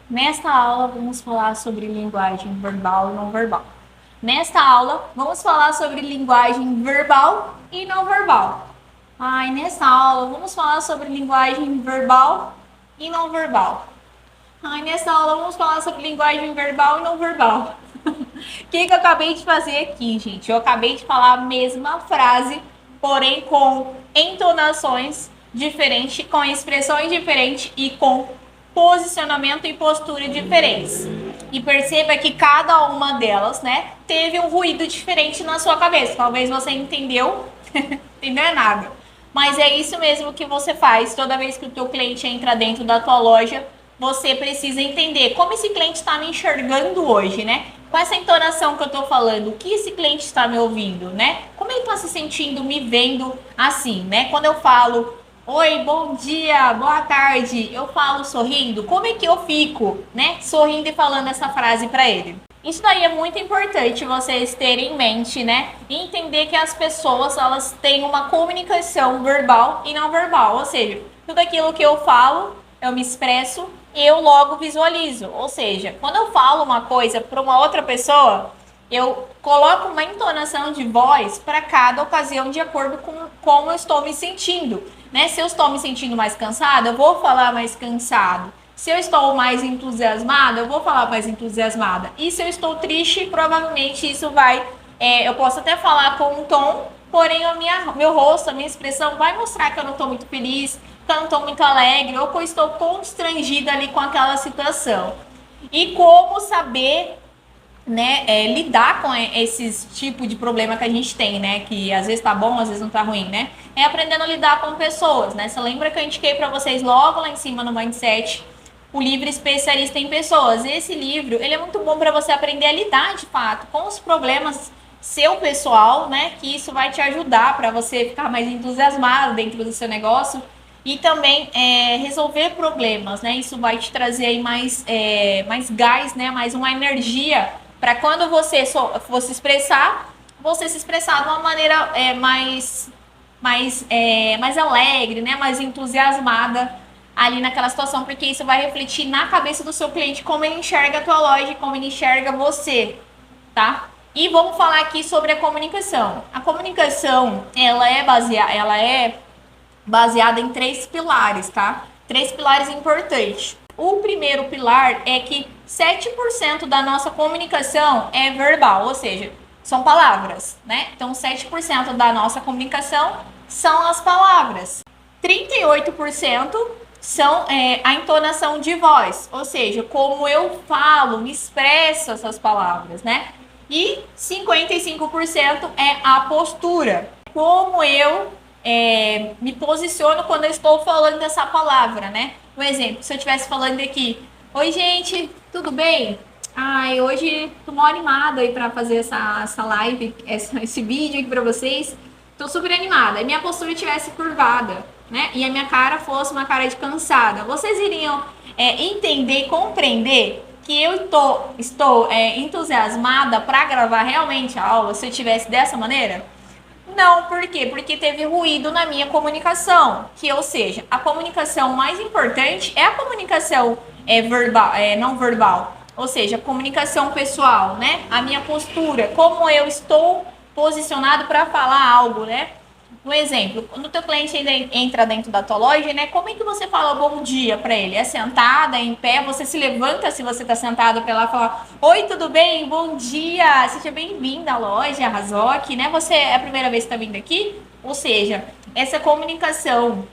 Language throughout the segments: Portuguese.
Nesta aula, vamos falar sobre linguagem verbal e não verbal. Nesta aula, vamos falar sobre linguagem verbal e não verbal. Nessa aula, vamos falar sobre linguagem verbal e não verbal. Nessa aula, vamos falar sobre linguagem verbal e não verbal. O que eu acabei de fazer aqui, gente? Eu acabei de falar a mesma frase, porém com entonações diferentes, com expressões diferentes e com posicionamento e postura diferentes. E perceba que cada uma delas, né, teve um ruído diferente na sua cabeça. Talvez você entendeu, entendeu é nada. Mas é isso mesmo que você faz toda vez que o teu cliente entra dentro da tua loja. Você precisa entender como esse cliente está me enxergando hoje, né? Com essa entonação que eu estou falando, o que esse cliente está me ouvindo, né? Como ele está se sentindo me vendo assim, né? Quando eu falo, oi, bom dia, boa tarde, eu falo sorrindo, como é que eu fico, né? Sorrindo e falando essa frase para ele. Isso daí é muito importante vocês terem em mente, né? E entender que as pessoas, elas têm uma comunicação verbal e não verbal. Ou seja, tudo aquilo que eu falo, eu me expresso e eu logo visualizo. Ou seja, quando eu falo uma coisa para uma outra pessoa, eu coloco uma entonação de voz para cada ocasião de acordo com como eu estou me sentindo, né? Se eu estou me sentindo mais cansada, eu vou falar mais cansado. Se eu estou mais entusiasmada, eu vou falar mais entusiasmada. E se eu estou triste, provavelmente isso vai... eu posso até falar com um tom, porém meu rosto, a minha expressão vai mostrar que eu não estou muito feliz, que eu não estou muito alegre, ou que eu estou constrangida ali com aquela situação. E como saber, né, lidar com esses tipos de problema que a gente tem, né, que às vezes tá bom, às vezes não tá ruim, né, é aprendendo a lidar com pessoas, né. Você lembra que eu indiquei para vocês logo lá em cima no Mindset o livro Especialista em Pessoas? Esse livro, ele é muito bom para você aprender a lidar de fato com os problemas seu pessoal, né, que isso vai te ajudar para você ficar mais entusiasmado dentro do seu negócio e também resolver problemas, né, isso vai te trazer aí mais gás, né, mais uma energia para quando você for se expressar, você se expressar de uma maneira mais alegre, né, mais entusiasmada ali naquela situação, porque isso vai refletir na cabeça do seu cliente como ele enxerga a tua loja, como ele enxerga você, tá? E vamos falar aqui sobre a comunicação. A comunicação, ela é baseada em 3 pilares, tá? 3 pilares importantes. O primeiro pilar é que 7% da nossa comunicação é verbal, ou seja, são palavras, né? Então, 7% da nossa comunicação são as palavras. 38% são a entonação de voz, ou seja, como eu falo, me expresso essas palavras, né? E 55% é a postura, como eu me posiciono quando eu estou falando dessa palavra, né? Um exemplo, se eu estivesse falando aqui, oi gente, tudo bem? Hoje tô mó animada aí para fazer essa live, esse vídeo aqui para vocês. Tô super animada. E minha postura estivesse curvada, né? E a minha cara fosse uma cara de cansada. Vocês iriam entender e compreender que eu estou entusiasmada para gravar realmente a aula se eu tivesse dessa maneira? Não, por quê? Porque teve ruído na minha comunicação. Que, ou seja, a comunicação mais importante é a comunicação verbal, não verbal. Ou seja, a comunicação pessoal, né? A minha postura, como eu estou posicionado para falar algo, né? Um exemplo, quando o teu cliente entra dentro da tua loja, né? Como é que você fala bom dia para ele? É sentada, é em pé? Você se levanta se você está sentado para lá falar: oi, tudo bem? Bom dia! Seja bem-vinda à loja Razok, né? Você é a primeira vez que está vindo aqui? Ou seja, essa comunicação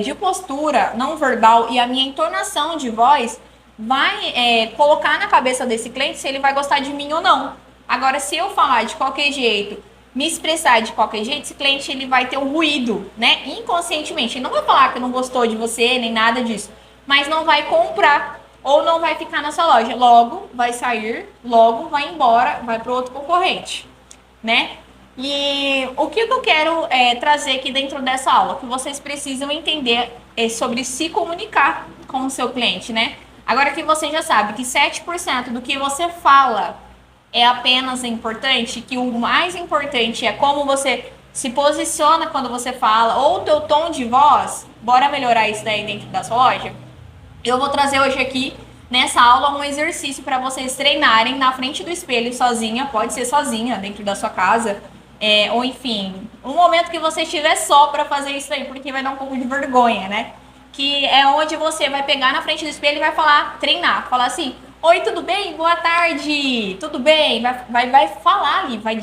de postura não verbal e a minha entonação de voz vai colocar na cabeça desse cliente se ele vai gostar de mim ou não. Agora, se eu falar de qualquer jeito, me expressar de qualquer jeito, esse cliente ele vai ter um ruído, né? Inconscientemente. Ele não vai falar que não gostou de você, nem nada disso. Mas não vai comprar ou não vai ficar na sua loja. Logo, vai sair, logo vai embora, vai para outro concorrente, né? E o que eu quero trazer aqui dentro dessa aula? Que vocês precisam entender sobre se comunicar com o seu cliente, né? Agora que você já sabe que 7% do que você fala é apenas importante, que o mais importante é como você se posiciona quando você fala, ou o teu tom de voz, bora melhorar isso daí dentro da sua loja? Eu vou trazer hoje aqui nessa aula um exercício para vocês treinarem na frente do espelho sozinha, pode ser sozinha, dentro da sua casa, ou enfim, um momento que você estiver só para fazer isso aí, porque vai dar um pouco de vergonha, né? Que é onde você vai pegar na frente do espelho e vai falar, treinar, falar assim: oi, tudo bem? Boa tarde, tudo bem? Vai falar ali, vai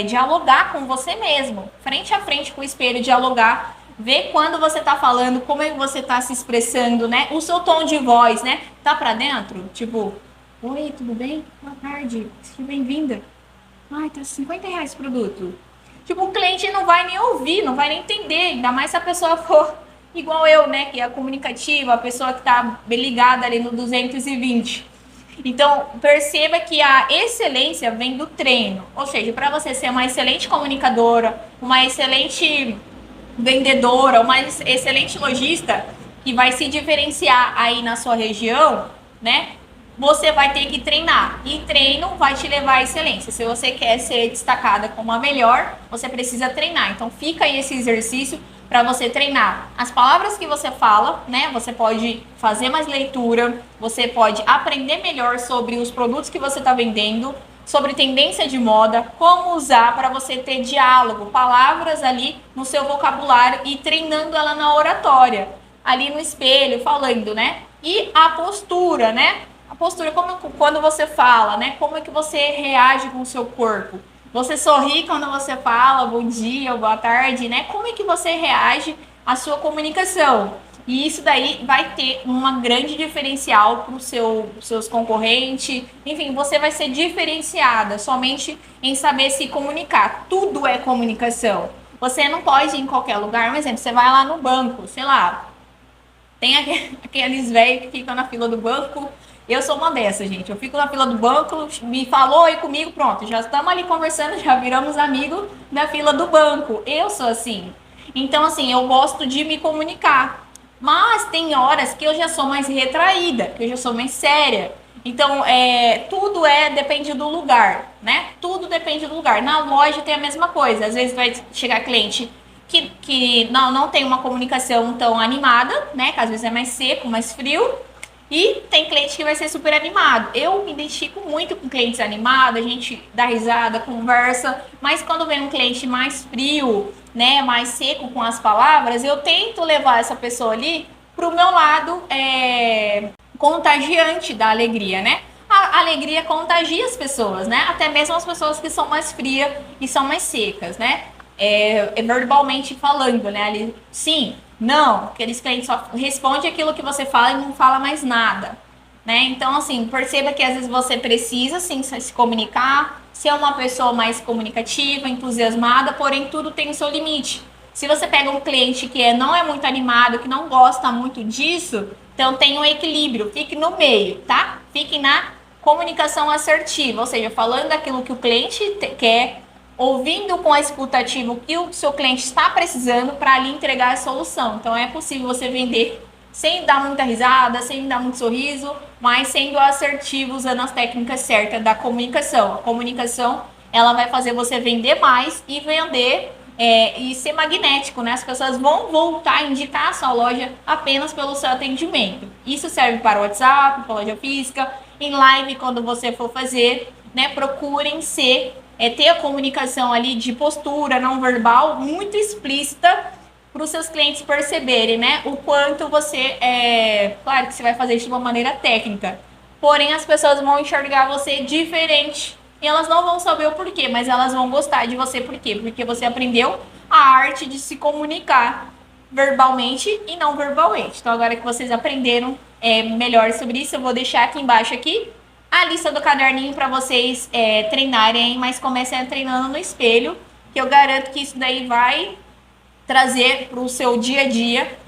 dialogar com você mesmo, frente a frente com o espelho, dialogar, ver quando você tá falando, como é que você tá se expressando, né? O seu tom de voz, né? Tá pra dentro? Tipo, oi, tudo bem? Boa tarde, seja bem-vinda. Ai, tá R$ 50 o produto. Tipo, o cliente não vai nem ouvir, não vai nem entender, ainda mais se a pessoa for igual eu, né? Que é a comunicativa, a pessoa que tá ligada ali no 220. Então, perceba que a excelência vem do treino. Ou seja, para você ser uma excelente comunicadora, uma excelente vendedora, uma excelente lojista, que vai se diferenciar aí na sua região, né? Você vai ter que treinar. E treino vai te levar à excelência. Se você quer ser destacada como a melhor, você precisa treinar. Então, fica aí esse exercício para você treinar as palavras que você fala, né? Você pode fazer mais leitura, você pode aprender melhor sobre os produtos que você está vendendo, sobre tendência de moda, como usar para você ter diálogo, palavras ali no seu vocabulário e treinando ela na oratória, ali no espelho, falando, né? E a postura, né? A postura, quando você fala, né? Como é que você reage com o seu corpo? Você sorri quando você fala bom dia, boa tarde, né? Como é que você reage à sua comunicação? E isso daí vai ter uma grande diferencial para os seus concorrentes. Enfim, você vai ser diferenciada somente em saber se comunicar. Tudo é comunicação. Você não pode ir em qualquer lugar. Um exemplo, você vai lá no banco, sei lá, tem aqueles velhos que ficam na fila do banco. Eu sou uma dessas, gente. Eu fico na fila do banco, me falou aí comigo, pronto. Já estamos ali conversando, já viramos amigos da fila do banco. Eu sou assim. Então, assim, eu gosto de me comunicar. Mas tem horas que eu já sou mais retraída, que eu já sou mais séria. Então, tudo depende do lugar, né? Tudo depende do lugar. Na loja tem a mesma coisa. Às vezes vai chegar cliente que não tem uma comunicação tão animada, né? Que às vezes é mais seco, mais frio. E tem cliente que vai ser super animado. Eu me identifico muito com clientes animados, a gente dá risada, conversa, mas quando vem um cliente mais frio, né, mais seco com as palavras, eu tento levar essa pessoa ali pro meu lado contagiante da alegria, né? A alegria contagia as pessoas, né? Até mesmo as pessoas que são mais frias e são mais secas, né? Verbalmente falando, né? Ali, sim, não, aqueles clientes só respondem aquilo que você fala e não fala mais nada, né? Então, assim, perceba que às vezes você precisa, sim, se comunicar, ser uma pessoa mais comunicativa, entusiasmada, porém tudo tem o seu limite. Se você pega um cliente que não é muito animado, que não gosta muito disso, então tem um equilíbrio, fique no meio, tá? Fique na comunicação assertiva, ou seja, falando aquilo que o cliente quer, ouvindo com a escuta ativa o que o seu cliente está precisando para ali entregar a solução. Então é possível você vender sem dar muita risada, sem dar muito sorriso, mas sendo assertivo, usando as técnicas certas da comunicação. A comunicação, ela vai fazer você vender mais e vender e ser magnético, né? As pessoas vão voltar a indicar a sua loja apenas pelo seu atendimento. Isso serve para o WhatsApp, para a loja física, em live quando você for fazer, né? Procurem ter a comunicação ali de postura não verbal muito explícita para os seus clientes perceberem, né? O quanto você claro que você vai fazer isso de uma maneira técnica, porém as pessoas vão enxergar você diferente e elas não vão saber o porquê, mas elas vão gostar de você. Por quê? Porque você aprendeu a arte de se comunicar verbalmente e não verbalmente. Então agora que vocês aprenderam melhor sobre isso, eu vou deixar aqui embaixo a lista do caderninho para vocês treinarem, mas comecem treinando no espelho, que eu garanto que isso daí vai trazer para o seu dia a dia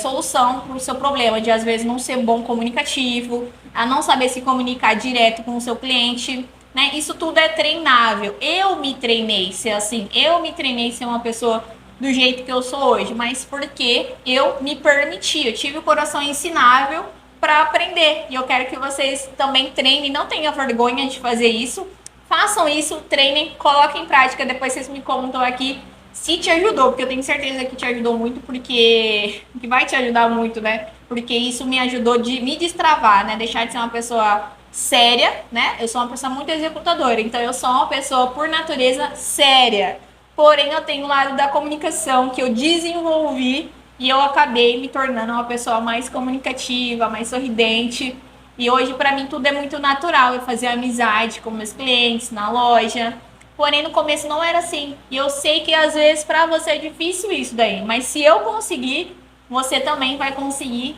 solução para o seu problema de às vezes não ser bom comunicativo, a não saber se comunicar direto com o seu cliente, né? Isso tudo é treinável. Eu me treinei ser assim, eu me treinei ser uma pessoa do jeito que eu sou hoje, mas porque eu me permiti, eu tive o coração ensinável para aprender. E eu quero que vocês também treinem, não tenham vergonha de fazer isso. Façam isso, treinem, coloquem em prática, depois vocês me contam aqui Se te ajudou, porque eu tenho certeza que te ajudou muito, porque que vai te ajudar muito, né? Porque isso me ajudou de me destravar, né? Deixar de ser uma pessoa séria, né? Eu sou uma pessoa muito executadora, então eu sou uma pessoa por natureza séria. Porém, eu tenho o lado da comunicação que eu desenvolvi e eu acabei me tornando uma pessoa mais comunicativa, mais sorridente. E hoje, para mim, tudo é muito natural. Eu fazia amizade com meus clientes na loja. Porém, no começo não era assim. E eu sei que às vezes para você é difícil isso daí. Mas se eu conseguir, você também vai conseguir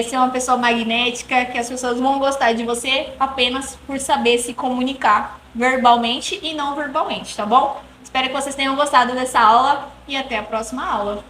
ser uma pessoa magnética, que as pessoas vão gostar de você apenas por saber se comunicar verbalmente e não verbalmente, tá bom? Espero que vocês tenham gostado dessa aula e até a próxima aula.